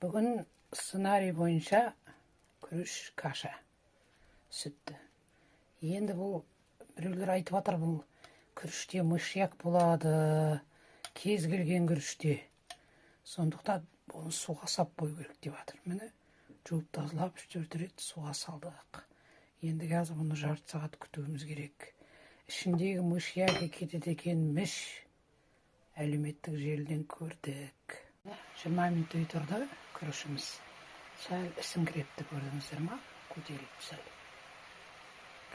Бүгін сценарий бойынша күріш каша сүтті. Енді бұл біреулер айтып жатыр, бұл күріште мышьяк болады, кез келген күріште. Сондықтан бұны суға сап қою керек деп жатыр. Міне жуып тазалап 3-4 рет суға салдық. Енді қазір бұны жарты сағат күтуіміз керек. Ішіндегі мышьяк кетеді екенміш. Әлеуметтік желіден көрдік. 20 минут тұрды күрішіміз. Сәл ісіңкірепті, көрдіңіздер ма? Көтеріліп сәл.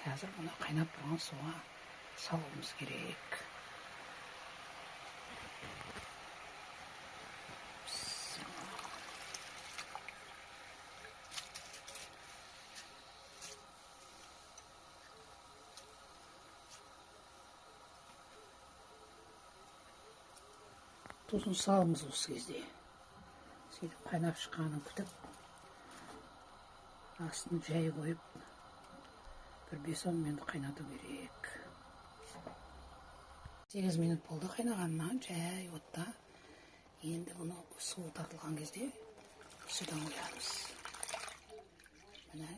Қазір бұны қайнап тұрған суға салуымыз керек. Тұзын салымыз осы кезде. Сөйтіп қайнап шыққанын күтіп, астын жай қойып, бір 5-10 минут қайнату керек. 8 минут болды қайнағанына, жай отта. Енді бұны суы тартылған кезде судан қоямыз. Міне.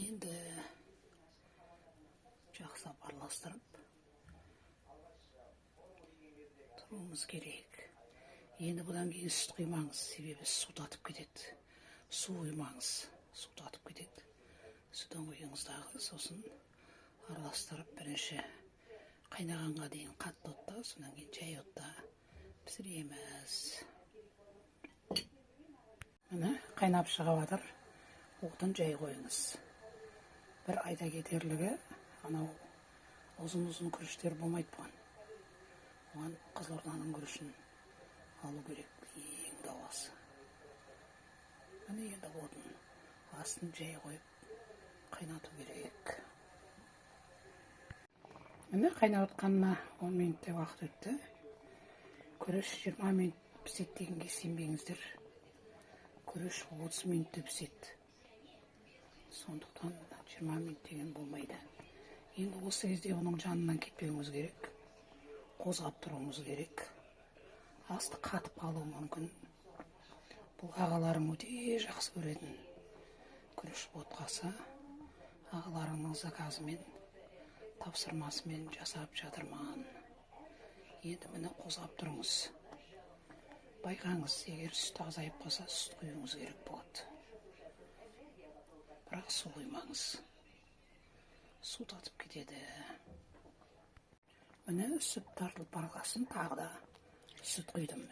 Енді жақсылап араластырып тұруымыз керек. Енді бұдан кейін сүт құймаңыз, себебі су татып кетеді. Су құймаңыз, су татып кетеді. Судан құйыңыздағы, сосын араластырып бірінші қайнағанға дейін қатты отта, содан кейін жай отта пісіреміз. Міне қайнап шығып жатыр. Оқтан жай қойыңыз. Бір айта кетерлігі, анау ұзын-ұзын күріштер болмайды бұған. Оған Қызылорданың күрішін алу керек, ең дауасы. Міне енді отын астын жай қойып қайнату керек. Міне қайнап отқанына 10 минуттай уақыт өтті. Күріш 20 минут піседі дегенге сенбеңіздер. Күріш 30 минутта піседі. Сондықтан 20 минут деген болмайды. Енді осы кезде оның жанынан кетпеуіміз керек. Қозғап тұруымыз керек. Асты қатып қалуы мүмкін. Бұл ағаларым өте жақсы көретін күріш ботқасы. Ағаларымның заказымен, тапсырмасымен жасап жатырман. Енді міне қозғап тұрыңыз. Байқаңыз, егер сүт азайып қалса, сүт құюыңыз керек болады. Бірақ су құймаңыз. Су татып кетеді. Міне сүт тартылып барғасын, тағы да сүт құйдым.